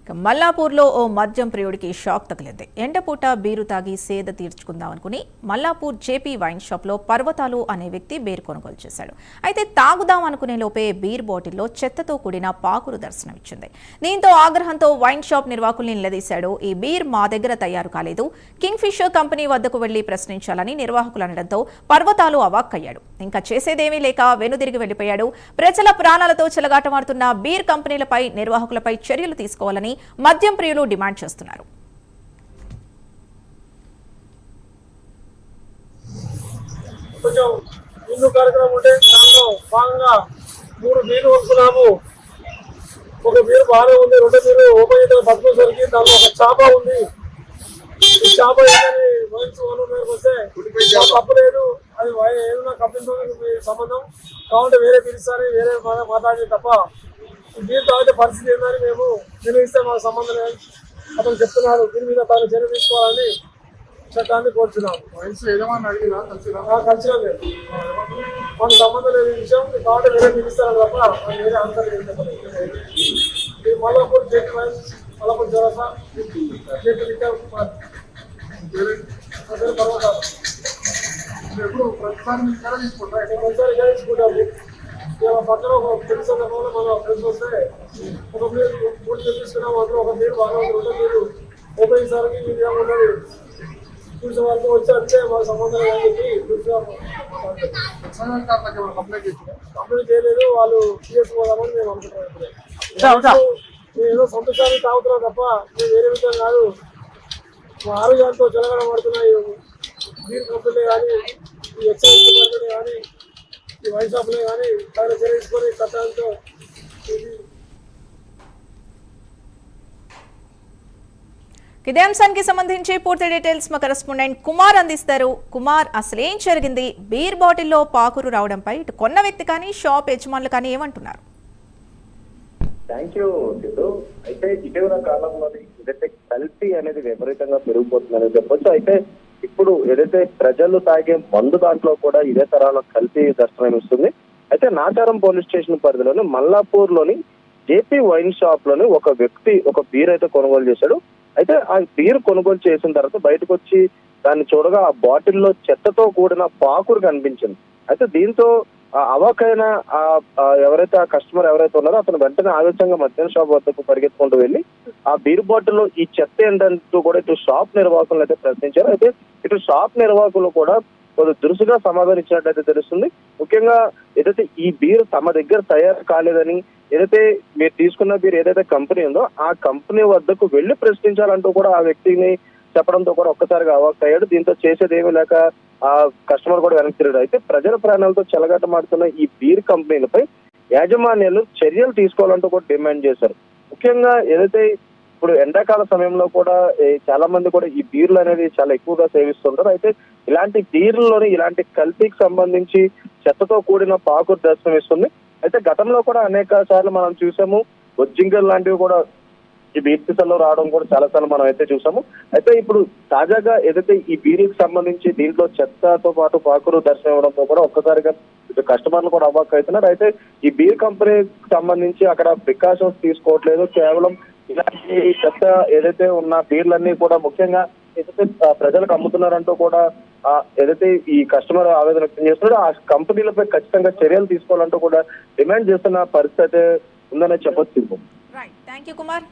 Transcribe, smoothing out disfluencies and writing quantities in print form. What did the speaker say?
మల్లాపూర్లో ఓ మద్యం ప్రియుడికి షాక్ తగిలింది. ఎండపూట బీరు తాగి సేద తీర్చుకుందామనుకుని మల్లాపూర్ జేపీ వైన్ షాప్లో పర్వతాలు అనే వ్యక్తి బీర్ కొనుగోలు చేశాడు. అయితే తాగుదాం అనుకునే లోపే బీర్ బాటిల్లో చెత్తతో కూడిన పాకురు దర్శనమిచ్చింది. దీంతో ఆగ్రహంతో వైన్ షాప్ నిర్వాహకుల్ని నిలదీశాడు. ఈ బీర్ మా దగ్గర తయారు కాలేదు, కింగ్ ఫిషర్ కంపెనీ వద్దకు వెళ్లి ప్రశ్నించాలని నిర్వాహకులు అనడంతో పర్వతాలు అవాక్కయ్యాడు. ఇంకా చేసేదేమీ లేక వెనుదిరిగి వెళ్లిపోయాడు. ప్రజల ప్రాణాలతో చెలగాటమాడుతున్న బీర్ కంపెనీలపై నిర్వాహకులపై చర్యలు తీసుకోవాలని మద్యం ప్రియులు డిమాండ్ చేస్తున్నారు. హిందూ కార్యక్రమం ఉంటే దానిలో భాగంగా 3 బీర్లు కొనుక్కున్నాము. ఒక బీరు బాగానే ఉంది, 2 బీర్లు ఓపెన్ చేసిన పట్టుకునేసరికి దానిలో ఒక చేప ఉంది. ఈ చేప ఏదని వస్తే తప్పు లేదు, అది ఏదైనా కంపెనీతో సంబంధం కావాలంటే వేరే పిలుస్తారని వేరే మాట్లాడి తప్ప బీరు తాగితే పరిస్థితి ఏందని మేము నిర్వహిస్తే మాకు సంబంధం లేదు అతను చెప్తున్నారు. దీని మీద తాను చర్య తీసుకోవాలని చట్టాన్ని కోరుచున్నాం. కలిసినా లేదు, మాకు సంబంధం లేదు. ఈ విషయం కావాలంటే వేరే పిలుస్తారని తప్ప వేరే ఆన్సర్ ఇది Mallapur JP wine, Mallapur Jalsa, JP liquor పర్వతాలు ప్రతిసారి తీసుకుంటాము. పక్కన ఒక ఫ్రెండ్స్ సందర్భంలో మనం ఫ్రెండ్స్ వస్తే ఒక మీరు 3 తీసుకున్నాము. అందులో ఒక మీరు బాగా ఉంది, 2 మీరు ఓపెన్ సార్కి ఈ విధంగా ఉన్నది చూసే వాళ్ళతో వచ్చి అంటే మాకు సంబంధం లేదని చెప్పి కంప్లైంట్ చేయలేదు. వాళ్ళు పిఎస్ పోదామని మేము అనుకుంటున్నాం. మేము ఏదో సంతోషాన్ని తాగుతున్నాం తప్ప మేము వేరే విధంగా కాదు. మా ఆరోగ్యాలతో చెలగడం పడుతున్నాయి బీర్ కంపెనీ కానీ, ఈ ఎక్సైజ్ డిపార్ట్మెంట్ కానీ, ఈ వైన్ షాప్లే కానీ తగిన చర్య తీసుకొని చట్టాలతో ఇదే అంశానికి సంబంధించి పూర్తి డీటెయిల్స్ మా కరెస్పాండెంట్ కుమార్ అందిస్తారు. కుమార్, అసలేం జరిగింది? బీర్ బాటిల్లో పాకురు రావడంపై ఇటు కొన్న వ్యక్తి కానీ షాప్ యజమానులు కానీ ఏమంటున్నారు? Thank you Siddhu. అయితే ఇటీవల కాలంలో ఏదైతే కల్తీ అనేది విపరీతంగా పెరిగిపోతుందని చెప్పొచ్చు. అయితే ఇప్పుడు ఏదైతే ప్రజలు తాగే మందు దాంట్లో కూడా ఇదే తరాల కల్తీ దర్శనమిస్తుంది. అయితే నాచారం పోలీస్ స్టేషన్ పరిధిలోని మల్లాపూర్ లోని జేపీ వైన్ షాప్ లోని ఒక వ్యక్తి ఒక బీర్ అయితే కొనుగోలు చేశాడు. అయితే ఆ బీర్ కొనుగోలు చేసిన తర్వాత బయటకు వచ్చి దాన్ని చూడగా ఆ బాటిల్లో చెత్తతో కూడిన పాకురు కనిపించింది. అయితే దీంతో అవాకైన ఎవరైతే ఆ కస్టమర్ ఎవరైతే ఉన్నారో అతను వెంటనే ఆవేశంగా మద్యం షాప్ వద్దకు పరిగెత్తుకుంటూ వెళ్ళి ఆ బీర్ బాటిల్లో ఈ చెత్త ఏంటంటూ కూడా ఇటు షాప్ నిర్వాహకులు అయితే ప్రశ్నించారు. అయితే ఇటు షాప్ నిర్వాహకులు కూడా కొద్ది దురుసుగా సమాధానించినట్టయితే తెలుస్తుంది. ముఖ్యంగా ఏదైతే ఈ బీర్ తమ దగ్గర తయారు కాలేదని, ఏదైతే మీరు తీసుకున్న బీర్ ఏదైతే కంపెనీ ఉందో ఆ కంపెనీ వద్దకు వెళ్లి ప్రశ్నించాలంటూ కూడా ఆ వ్యక్తిని చెప్పడంతో కూడా ఒక్కసారిగా అవాక్ అయ్యాడు. దీంతో చేసేది ఏమీ లేక ఆ కస్టమర్ కూడా వెనక్కి తిరిగాడు. అయితే ప్రజల ప్రాణాలతో చెలగాటమాడుతున్న ఈ బీర్ కంపెనీలపై యాజమాన్యాలు చర్యలు తీసుకోవాలంటూ కూడా డిమాండ్ చేశారు. ముఖ్యంగా ఏదైతే ఇప్పుడు ఎండాకాల సమయంలో కూడా చాలా మంది కూడా ఈ బీర్లు అనేది చాలా ఎక్కువగా సేవిస్తుంటారు. అయితే ఇలాంటి బీర్లలోని ఇలాంటి కల్తీకి సంబంధించి చెత్తతో కూడిన పాకురు దర్శనమిస్తుంది. అయితే గతంలో కూడా అనేక సార్లు మనం చూసాము, బొజ్జింకలు లాంటివి కూడా ఈ బీర్ సీసాల్లో రావడం కూడా చాలా సార్లు మనం అయితే చూసాము. అయితే ఇప్పుడు తాజాగా ఏదైతే ఈ బీర్కి సంబంధించి దీంట్లో చెత్తతో పాటు పాకురు దర్శనం ఇవ్వడంతో కూడా ఒక్కసారిగా కస్టమర్లు కూడా అవాక్ అవుతున్నారు. అయితే ఈ బీర్ కంపెనీకి సంబంధించి అక్కడ ప్రికాషన్స్ తీసుకోవట్లేదు, కేవలం ఇలాంటి చెత్త ఏదైతే ఉన్న బీర్లన్నీ కూడా ముఖ్యంగా ఏదైతే ప్రజలకు అమ్ముతున్నారంటూ కూడా ఏదైతే ఈ కస్టమర్ ఆవేదన వ్యక్తం చేస్తున్నారో ఆ కంపెనీలపై ఖచ్చితంగా చర్యలు తీసుకోవాలంటూ కూడా డిమాండ్ చేస్తున్న పరిస్థితి ఉందనే చెప్పొచ్చు. Right, thank you Kumar.